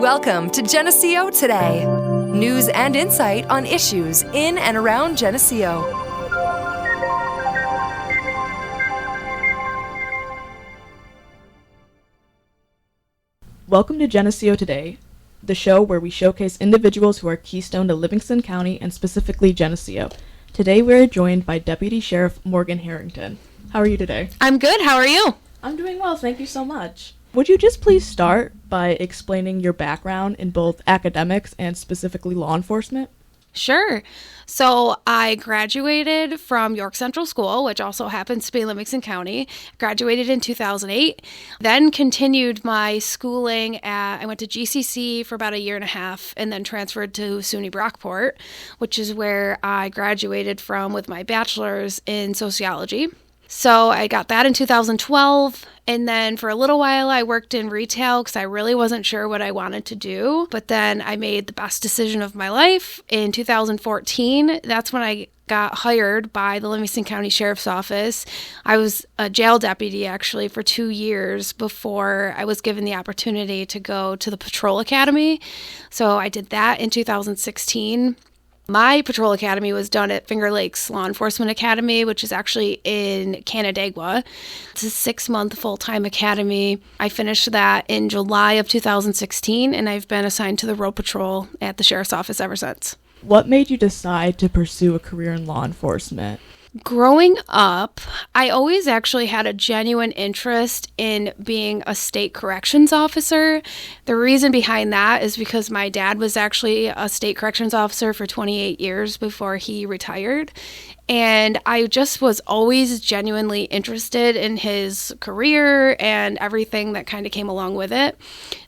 Welcome to Geneseo Today. News and insight on issues in and around Geneseo. Welcome to Geneseo Today, the show where we showcase individuals who are keystone to Livingston County and specifically Geneseo. Today we are joined by Deputy Sheriff Morgan Harrington. How are you today? I'm good. How are you? I'm doing well, thank you so much. Would you just please start by explaining your background in both academics and specifically law enforcement? Sure. So I graduated from York Central School, which also happens to be in Livingston County. Graduated in 2008, then continued my schooling I went to GCC for about a year and a half and then transferred to SUNY Brockport, which is where I graduated from with my bachelor's in sociology. So I got that in 2012, and then for a little while I worked in retail because I really wasn't sure what I wanted to do. But then I made the best decision of my life in 2014. That's when I got hired by the Livingston County Sheriff's Office. I was a jail deputy actually for 2 years before I was given the opportunity to go to the Patrol Academy. So I did that in 2016. My patrol academy was done at Finger Lakes Law Enforcement Academy, which is actually in Canandaigua. It's a 6-month full-time academy. I finished that in July of 2016, and I've been assigned to the road patrol at the sheriff's office ever since. What made you decide to pursue a career in law enforcement? Growing up, I always actually had a genuine interest in being a state corrections officer. The reason behind that is because my dad was actually a state corrections officer for 28 years before he retired. And I just was always genuinely interested in his career and everything that kind of came along with it.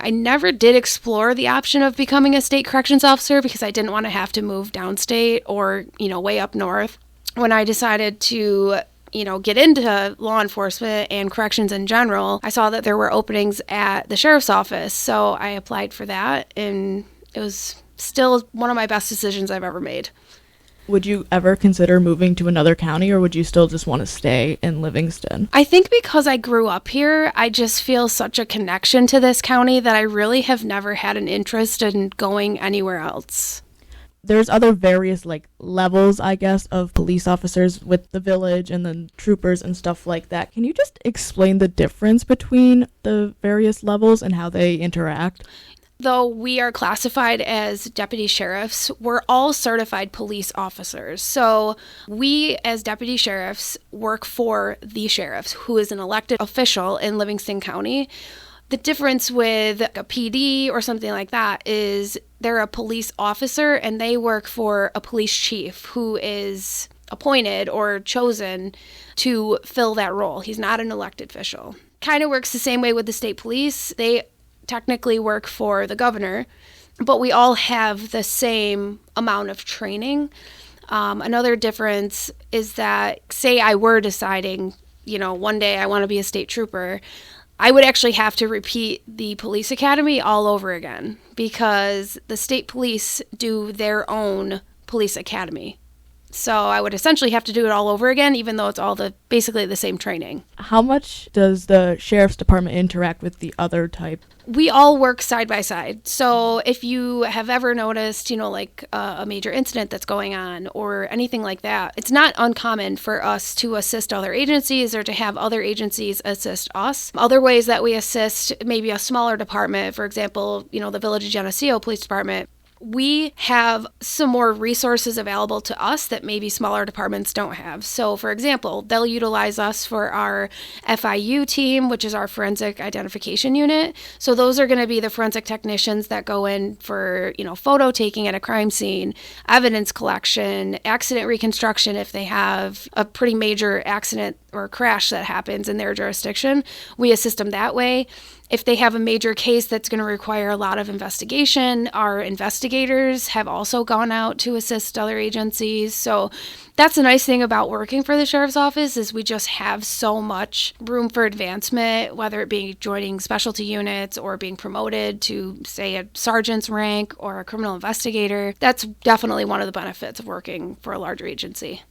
I never did explore the option of becoming a state corrections officer because I didn't want to have to move downstate or, way up north. When I decided to, get into law enforcement and corrections in general, I saw that there were openings at the sheriff's office. So I applied for that, and it was still one of my best decisions I've ever made. Would you ever consider moving to another county, or would you still just want to stay in Livingston? I think because I grew up here, I just feel such a connection to this county that I really have never had an interest in going anywhere else. There's other various levels, I guess, of police officers with the village and then troopers and stuff like that. Can you just explain the difference between the various levels and how they interact? Though we are classified as deputy sheriffs, we're all certified police officers. So we, as deputy sheriffs, work for the sheriffs, who is an elected official in Livingston County. The difference with a PD or something like that is they're a police officer and they work for a police chief who is appointed or chosen to fill that role. He's not an elected official. Kind of works the same way with the state police. They technically work for the governor, but we all have the same amount of training. Another difference is that, say I were deciding, one day I want to be a state trooper, I would actually have to repeat the police academy all over again because the state police do their own police academy. So I would essentially have to do it all over again, even though it's all basically the same training. How much does the sheriff's department interact with the other type? We all work side by side. So if you have ever noticed, a major incident that's going on or anything like that, it's not uncommon for us to assist other agencies or to have other agencies assist us. Other ways that we assist maybe a smaller department, for example, the Village of Geneseo Police Department, we have some more resources available to us that maybe smaller departments don't have. So, for example, they'll utilize us for our FIU team, which is our forensic identification unit. So those are going to be the forensic technicians that go in for, photo taking at a crime scene, evidence collection, accident reconstruction if they have a pretty major accident or crash that happens in their jurisdiction. We assist them that way. If they have a major case that's going to require a lot of investigation, our investigators have also gone out to assist other agencies. So that's the nice thing about working for the sheriff's office is we just have so much room for advancement, whether it be joining specialty units or being promoted to, say, a sergeant's rank or a criminal investigator. That's definitely one of the benefits of working for a larger agency.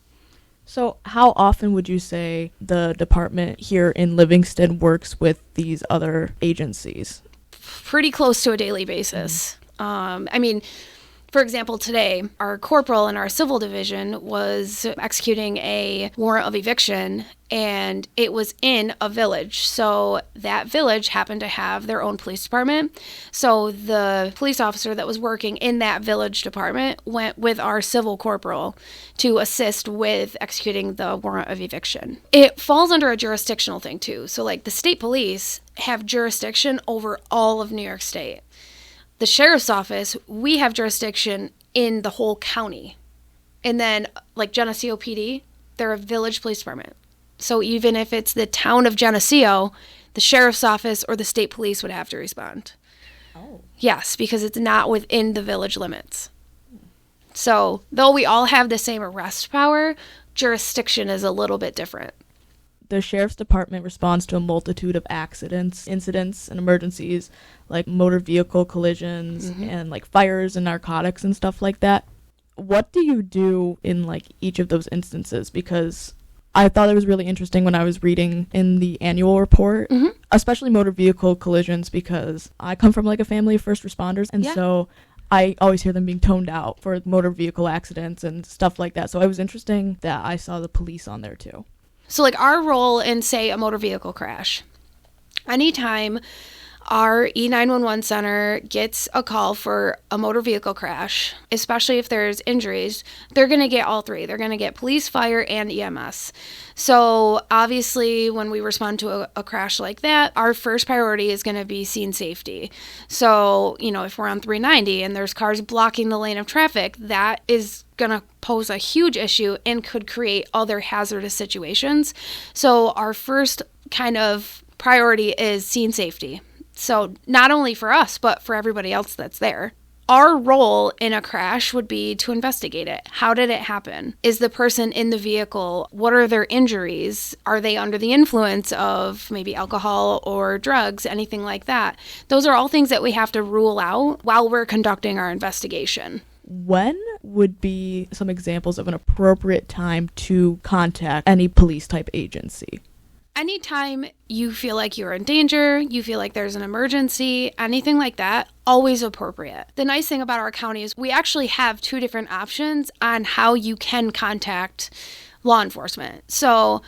So how often would you say the department here in Livingston works with these other agencies? pretty close to a daily basis. I mean, for example, today, our corporal in our civil division was executing a warrant of eviction, and it was in a village. So that village happened to have their own police department. So the police officer that was working in that village department went with our civil corporal to assist with executing the warrant of eviction. It falls under a jurisdictional thing, too. So, like, the state police have jurisdiction over all of New York State. The sheriff's office, we have jurisdiction in the whole county. And then, like Geneseo PD, they're a village police department. So even if it's the town of Geneseo, the sheriff's office or the state police would have to respond. Oh. Yes, because it's not within the village limits. So though we all have the same arrest power, jurisdiction is a little bit different. The sheriff's department responds to a multitude of accidents, incidents, and emergencies like motor vehicle collisions and like fires and narcotics and stuff like that. What do you do in like each of those instances? Because I thought it was really interesting when I was reading in the annual report, especially motor vehicle collisions, because I come from like a family of first responders, and so I always hear them being toned out for motor vehicle accidents and stuff like that. So it was interesting that I saw the police on there too. So like our role in, say, a motor vehicle crash, anytime our E911 center gets a call for a motor vehicle crash, especially if there's injuries, they're going to get all three. They're going to get police, fire, and EMS. So obviously when we respond to a crash like that, our first priority is going to be scene safety. So, you know, if we're on 390 and there's cars blocking the lane of traffic, that is going to pose a huge issue and could create other hazardous situations. So our first kind of priority is scene safety. So not only for us, but for everybody else that's there. Our role in a crash would be to investigate it. How did it happen? Is the person in the vehicle? What are their injuries? Are they under the influence of maybe alcohol or drugs, anything like that? Those are all things that we have to rule out while we're conducting our investigation. When would be some examples of an appropriate time to contact any police type agency? Anytime you feel like you're in danger, you feel like there's an emergency, anything like that, always appropriate. The nice thing about our county is we actually have two different options on how you can contact law enforcement. So,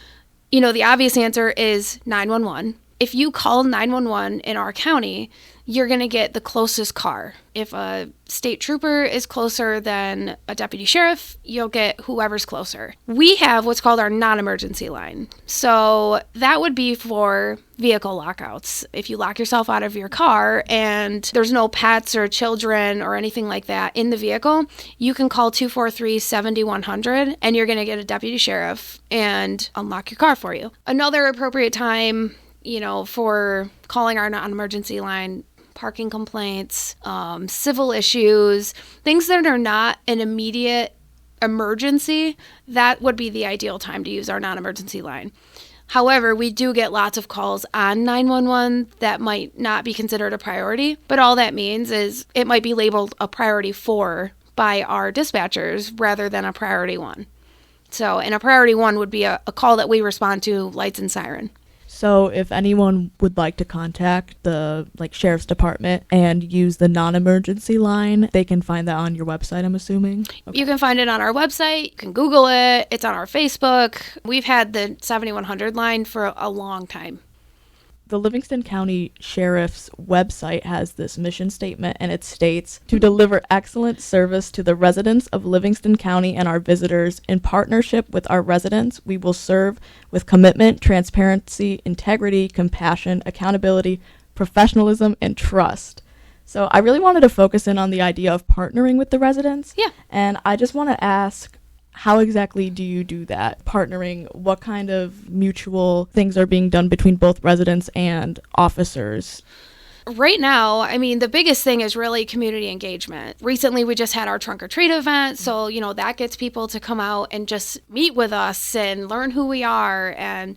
you know, the obvious answer is 911. If you call 911 in our county, you're going to get the closest car. If a state trooper is closer than a deputy sheriff, you'll get whoever's closer. We have what's called our non-emergency line. So that would be for vehicle lockouts. If you lock yourself out of your car and there's no pets or children or anything like that in the vehicle, you can call 243-7100 and you're going to get a deputy sheriff and unlock your car for you. Another appropriate time, you know, for calling our non-emergency line, parking complaints, civil issues, things that are not an immediate emergency, that would be the ideal time to use our non-emergency line. However, we do get lots of calls on 911 that might not be considered a priority, but all that means is it might be labeled a priority 4 by our dispatchers rather than a priority 1. So, and a priority 1 would be a call that we respond to, lights and siren. So if anyone would like to contact the sheriff's department and use the non-emergency line, they can find that on your website, I'm assuming? Okay. You can find it on our website. You can Google it. It's on our Facebook. We've had the 7100 line for a long time. The Livingston County Sheriff's website has this mission statement, and it states, "To deliver excellent service to the residents of Livingston County and our visitors, in partnership with our residents, we will serve with commitment, transparency, integrity, compassion, accountability, professionalism, and trust." So I really wanted to focus in on the idea of partnering with the residents. Yeah. And I just want to ask, how exactly do you do that? Partnering, what kind of mutual things are being done between both residents and officers? Right now, I mean, the biggest thing is really community engagement. Recently, we just had our trunk or treat event. So, you know, that gets people to come out and just meet with us and learn who we are and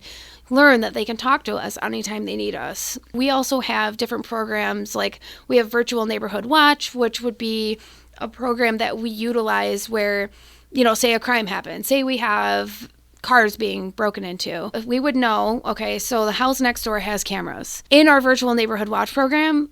learn that they can talk to us anytime they need us. We also have different programs, like we have Virtual Neighborhood Watch, which would be a program that we utilize where, you know, say a crime happened. Say we have cars being broken into. We would know, okay, so the house next door has cameras. In our Virtual Neighborhood Watch program,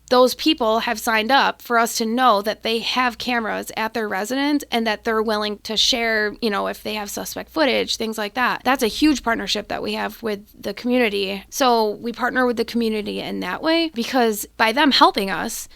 those people have signed up for us to know that they have cameras at their residence and that they're willing to share, if they have suspect footage, things like that. That's a huge partnership that we have with the community. So we partner with the community in that way because by them helping us,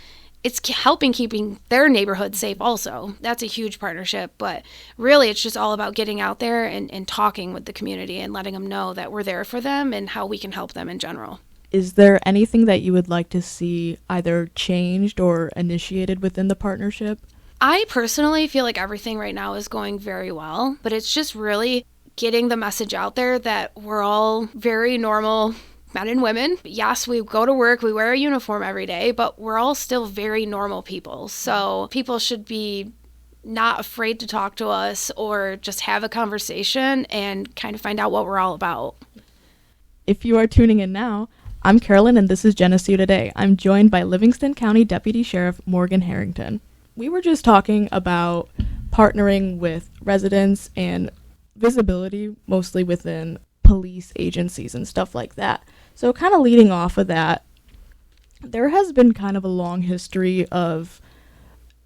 it's helping keeping their neighborhood safe also. That's a huge partnership, but really it's just all about getting out there and talking with the community and letting them know that we're there for them and how we can help them in general. Is there anything that you would like to see either changed or initiated within the partnership? I personally feel like everything right now is going very well, but it's just really getting the message out there that we're all very normal men and women. Yes, we go to work, we wear a uniform every day, but we're all still very normal people. So people should be not afraid to talk to us or just have a conversation and kind of find out what we're all about. If you are tuning in now, I'm Carolyn, and this is Geneseo Today. I'm joined by Livingston County Deputy Sheriff Morgan Harrington. We were just talking about partnering with residents and visibility, mostly within police agencies and stuff like that. So kind of leading off of that, there has been kind of a long history of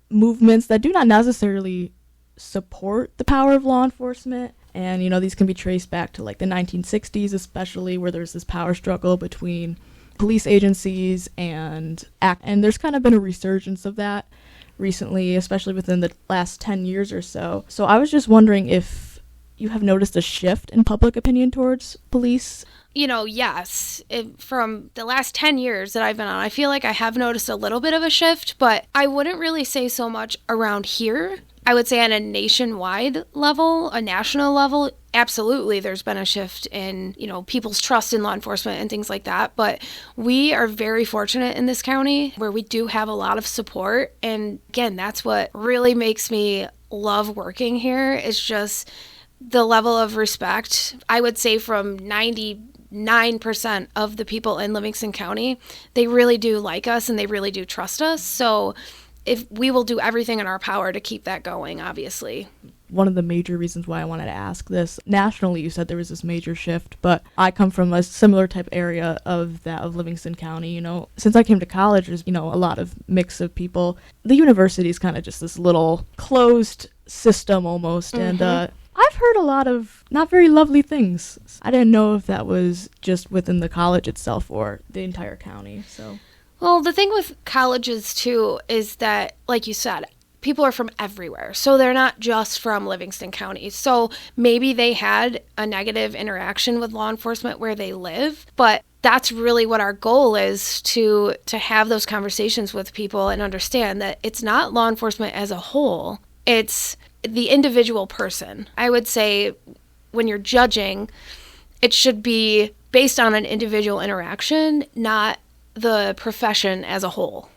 movements that do not necessarily support the power of law enforcement. And, these can be traced back to like the 1960s, especially where there's this power struggle between police agencies and there's kind of been a resurgence of that recently, especially within the last 10 years or so. So I was just wondering if you have noticed a shift in public opinion towards police. Yes. From the last 10 years that I've been on, I feel like I have noticed a little bit of a shift, but I wouldn't really say so much around here. I would say on a nationwide level, a national level, absolutely there's been a shift in, people's trust in law enforcement and things like that. But we are very fortunate in this county where we do have a lot of support. And again, that's what really makes me love working here is just the level of respect. I would say from 99% of the people in Livingston County, they really do like us and they really do trust us. So if we will do everything in our power to keep that going, obviously. One of the major reasons why I wanted to ask this, nationally you said there was this major shift, but I come from a similar type area of that of Livingston County. Since I came to college, there's, a lot of mix of people. The university is kind of just this little closed system almost, and I've heard a lot of not very lovely things. I didn't know if that was just within the college itself or the entire county, so... Well, the thing with colleges, too, is that, like you said, people are from everywhere. So they're not just from Livingston County. So maybe they had a negative interaction with law enforcement where they live, but that's really what our goal is, to have those conversations with people and understand that it's not law enforcement as a whole. It's the individual person. I would say when you're judging, it should be based on an individual interaction, not the profession as a whole.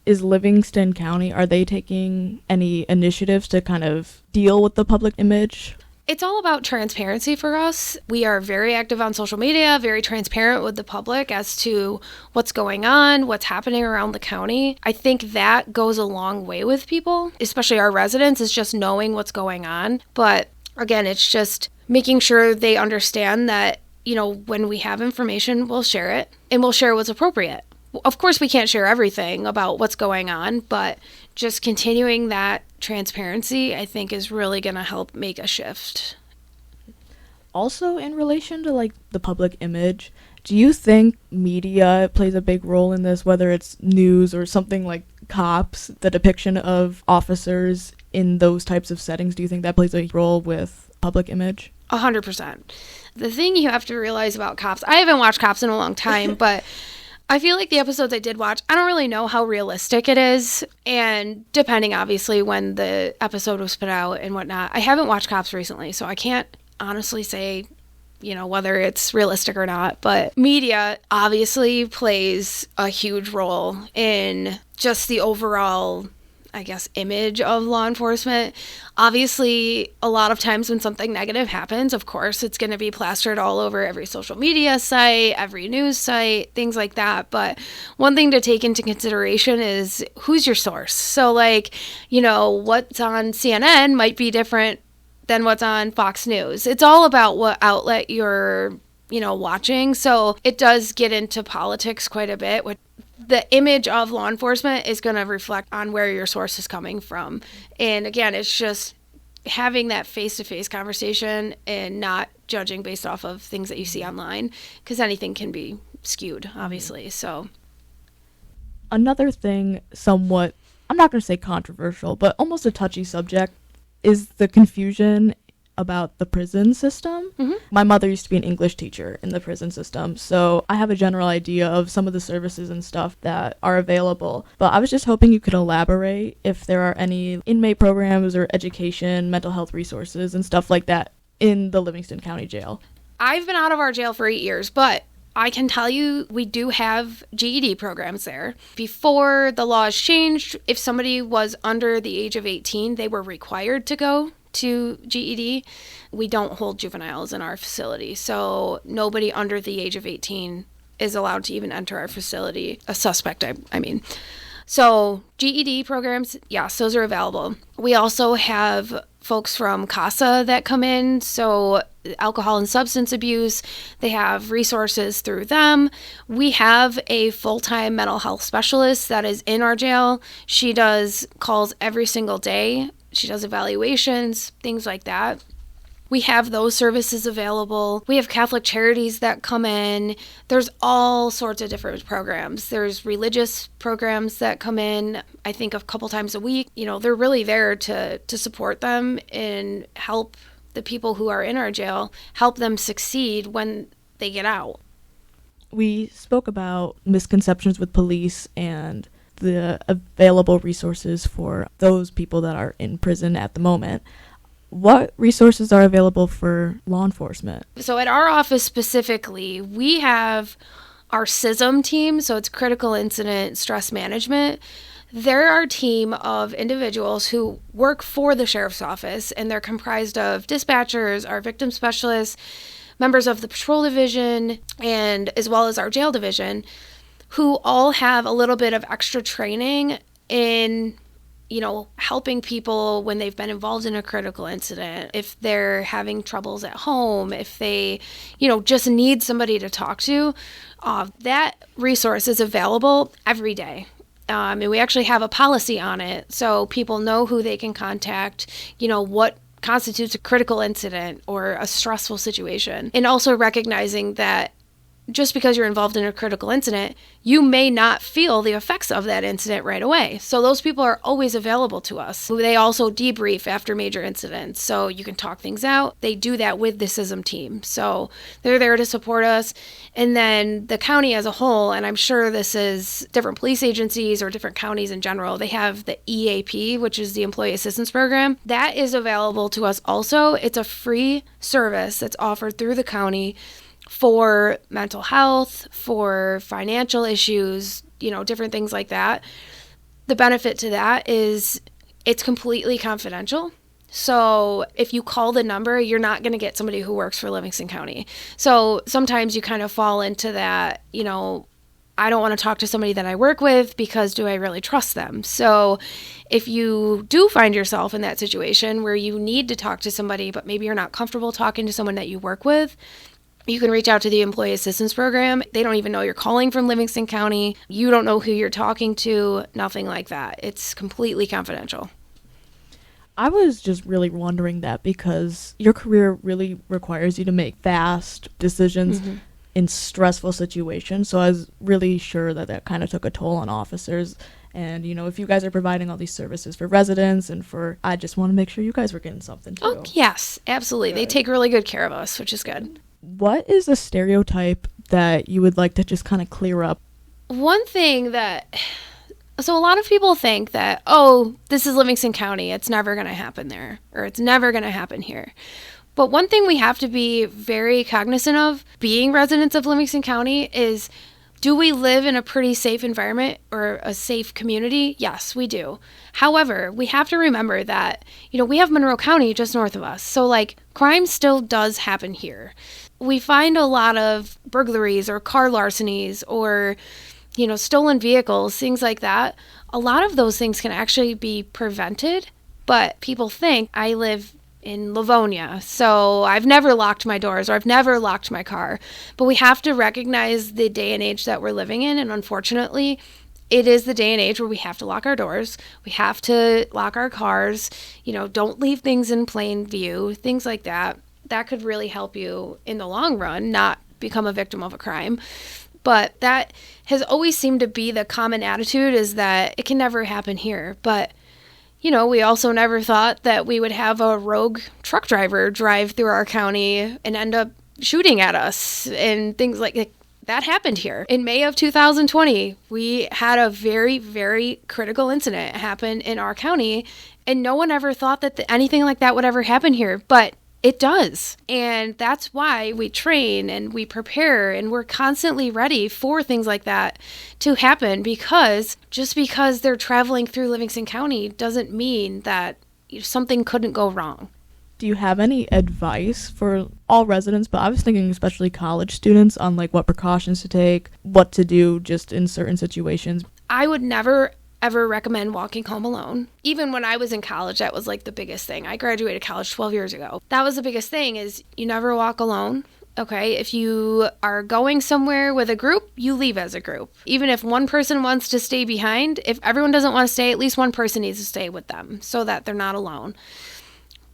Is Livingston County, are they taking any initiatives to kind of deal with the public image? It's all about transparency for us. We are very active on social media, very transparent with the public as to what's going on, what's happening around the county. I think that goes a long way with people, especially our residents, is just knowing what's going on. But again, it's just making sure they understand that when we have information, we'll share it, and we'll share what's appropriate. Of course, we can't share everything about what's going on, but just continuing that transparency, I think, is really going to help make a shift. Also, in relation to, the public image, do you think media plays a big role in this, whether it's news or something like cops, the depiction of officers in those types of settings? Do you think that plays a role with public image? 100%. The thing you have to realize about Cops, I haven't watched Cops in a long time, but I feel like the episodes I did watch, I don't really know how realistic it is. And depending, obviously, when the episode was put out and whatnot, I haven't watched Cops recently, so I can't honestly say, whether it's realistic or not. But media obviously plays a huge role in just the overall, I guess, image of law enforcement. Obviously, a lot of times when something negative happens, of course, it's going to be plastered all over every social media site, every news site, things like that. But one thing to take into consideration is who's your source. So, what's on CNN might be different than what's on Fox News. It's all about what outlet you're, watching. So it does get into politics quite a bit, which the image of law enforcement is going to reflect on where your source is coming from. And again, it's just having that face-to-face conversation and not judging based off of things that you see online, because anything can be skewed, obviously. So another thing, somewhat, I'm not going to say controversial, but almost a touchy subject, is the confusion about the prison system. My mother used to be an English teacher in the prison system, so I have a general idea of some of the services and stuff that are available. But I was just hoping you could elaborate if there are any inmate programs or education, mental health resources, and stuff like that in the Livingston County Jail. I've been out of our jail for 8 years, but I can tell you we do have GED programs there. Before the laws changed, if somebody was under the age of 18, they were required to go to GED. We don't hold juveniles in our facility, so nobody under the age of 18 is allowed to even enter our facility. A suspect, I mean. So GED programs, yes, those are available. We also have folks from CASA that come in, so alcohol and substance abuse, they have resources through them. We have a full-time mental health specialist that is in our jail. She does calls every single day. She does evaluations, things like that. We have those services available. We have Catholic charities that come in. There's all sorts of different programs. There's religious programs that come in, I think a couple times a week. You know, they're really there to support them and help the people who are in our jail, help them succeed when they get out. We spoke about misconceptions with police and the available resources for those people that are in prison at the moment. What resources are available for law enforcement? So at our office specifically, we have our CISM team, so it's Critical Incident Stress Management. They're our team of individuals who work for the sheriff's office, and they're comprised of dispatchers, our victim specialists, members of the patrol division, and as well as our jail division, who all have a little bit of extra training in, you know, helping people when they've been involved in a critical incident, if they're having troubles at home, if they, you know, just need somebody to talk to. That resource is available every day. And we actually have a policy on it, so people know who they can contact, you know, what constitutes a critical incident or a stressful situation. And also recognizing that just because you're involved in a critical incident, you may not feel the effects of that incident right away. So those people are always available to us. They also debrief after major incidents, so you can talk things out. They do that with the CISM team. So they're there to support us. And then the county as a whole, and I'm sure this is different police agencies or different counties in general, they have the EAP, which is the Employee Assistance Program. That is available to us also. It's a free service that's offered through the county for mental health, for financial issues, you know, different things like that. The benefit to that is it's completely confidential. So if you call the number, you're not going to get somebody who works for Livingston County. So sometimes you kind of fall into that, you know, I don't want to talk to somebody that I work with because do I really trust them? So if you do find yourself in that situation where you need to talk to somebody, but maybe you're not comfortable talking to someone that you work with, you can reach out to the Employee Assistance Program. They don't even know you're calling from Livingston County. You don't know who you're talking to, nothing like that. It's completely confidential. I was just really wondering that because your career really requires you to make fast decisions in stressful situations. So I was really sure that that kind of took a toll on officers. And, you know, if you guys are providing all these services for residents and for, I just want to make sure you guys were getting something too. Oh, yes, absolutely. Good. They take really good care of us, which is good. What is a stereotype that you would like to just kind of clear up? One thing that, so a lot of people think that, oh, this is Livingston County, it's never going to happen there, or it's never going to happen here. But one thing we have to be very cognizant of, being residents of Livingston County, is do we live in a pretty safe environment or a safe community? Yes, we do. However, we have to remember that, you know, we have Monroe County just north of us. So, like, crime still does happen here. We find a lot of burglaries or car larcenies or, you know, stolen vehicles, things like that. A lot of those things can actually be prevented, but people think I live in Livonia. So I've never locked my doors, or I've never locked my car. But we have to recognize the day and age that we're living in. And unfortunately, it is the day and age where we have to lock our doors. We have to lock our cars. Don't leave things in plain view, things like that. That could really help you in the long run, not become a victim of a crime. But that has always seemed to be the common attitude, is that it can never happen here. But we also never thought that we would have a rogue truck driver drive through our county and end up shooting at us and things like that happened here. In May of 2020, we had a very, very critical incident happen in our county, and no one ever thought that anything like that would ever happen here, but it does. And that's why we train and we prepare, and we're constantly ready for things like that to happen, because just because they're traveling through Livingston County doesn't mean that something couldn't go wrong. Do you have any advice for all residents, but I was thinking especially college students, on what precautions to take, what to do just in certain situations? I would never ever recommend walking home alone. Even when I was in college, that was the biggest thing. I graduated college 12 years ago. That was the biggest thing, is you never walk alone. Okay, if you are going somewhere with a group, you leave as a group. Even if one person wants to stay behind, if everyone doesn't want to stay, at least one person needs to stay with them so that they're not alone.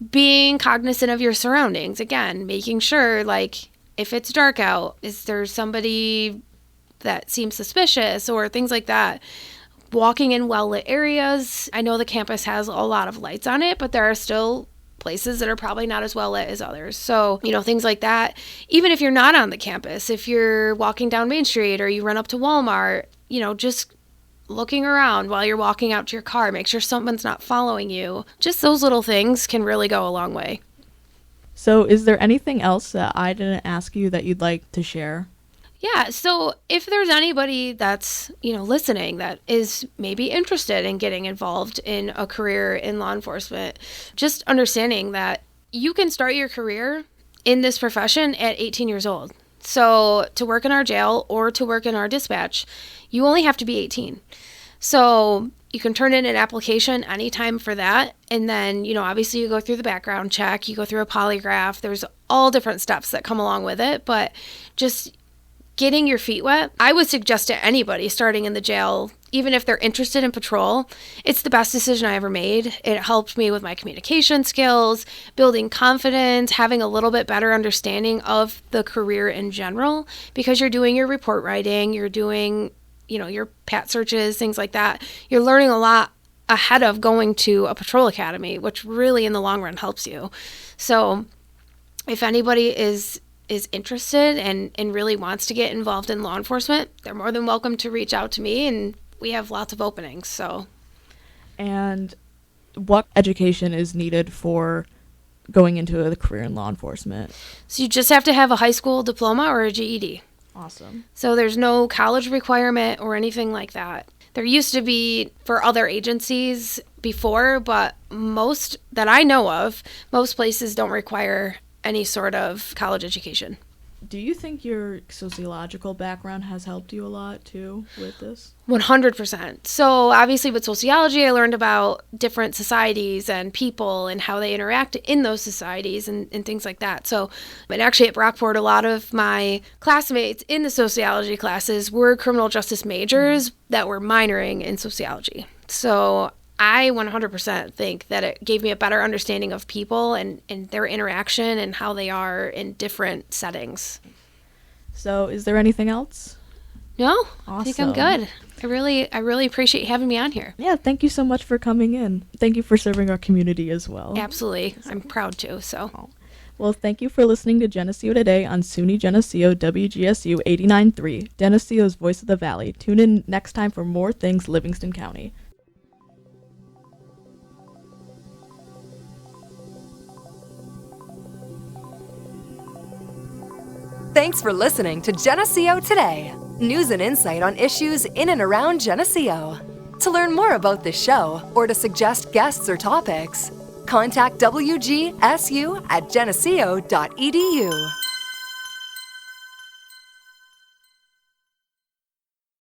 Being cognizant of your surroundings, again, making sure, if it's dark out, is there somebody that seems suspicious or things like that? Walking in well-lit areas. I know the campus has a lot of lights on it, but there are still places that are probably not as well lit as others. So, things like that. Even if you're not on the campus, if you're walking down Main Street or you run up to Walmart, just looking around while you're walking out to your car, make sure someone's not following you. Just those little things can really go a long way. So is there anything else that I didn't ask you that you'd like to share? Yeah, so if there's anybody that's, listening that is maybe interested in getting involved in a career in law enforcement, just understanding that you can start your career in this profession at 18 years old. So to work in our jail or to work in our dispatch, you only have to be 18. So you can turn in an application anytime for that. And then, obviously you go through the background check, you go through a polygraph. There's all different steps that come along with it, but just getting your feet wet, I would suggest to anybody starting in the jail, even if they're interested in patrol, it's the best decision I ever made. It helped me with my communication skills, building confidence, having a little bit better understanding of the career in general, because you're doing your report writing, you're doing, your PAT searches, things like that. You're learning a lot ahead of going to a patrol academy, which really in the long run helps you. So if anybody is interested and really wants to get involved in law enforcement, they're more than welcome to reach out to me, and we have lots of openings. So, and what education is needed for going into a career in law enforcement? So you just have to have a high school diploma or a GED. Awesome. So there's no college requirement or anything like that. There used to be for other agencies before, but most that I know of, most places don't require any sort of college education. Do you think your sociological background has helped you a lot too with this? 100%. So obviously with sociology, I learned about different societies and people and how they interact in those societies and things like that. So, and actually at Brockport, a lot of my classmates in the sociology classes were criminal justice majors that were minoring in sociology. So I 100% think that it gave me a better understanding of people and their interaction and how they are in different settings. So is there anything else? No, Awesome. I think I'm good. I really appreciate you having me on here. Yeah, thank you so much for coming in. Thank you for serving our community as well. Absolutely. I'm proud to. So. Well, thank you for listening to Geneseo Today on SUNY Geneseo WGSU 89.3, Geneseo's Voice of the Valley. Tune in next time for more things Livingston County. Thanks for listening to Geneseo Today. News and insight on issues in and around Geneseo. To learn more about this show or to suggest guests or topics, contact WGSU at geneseo.edu.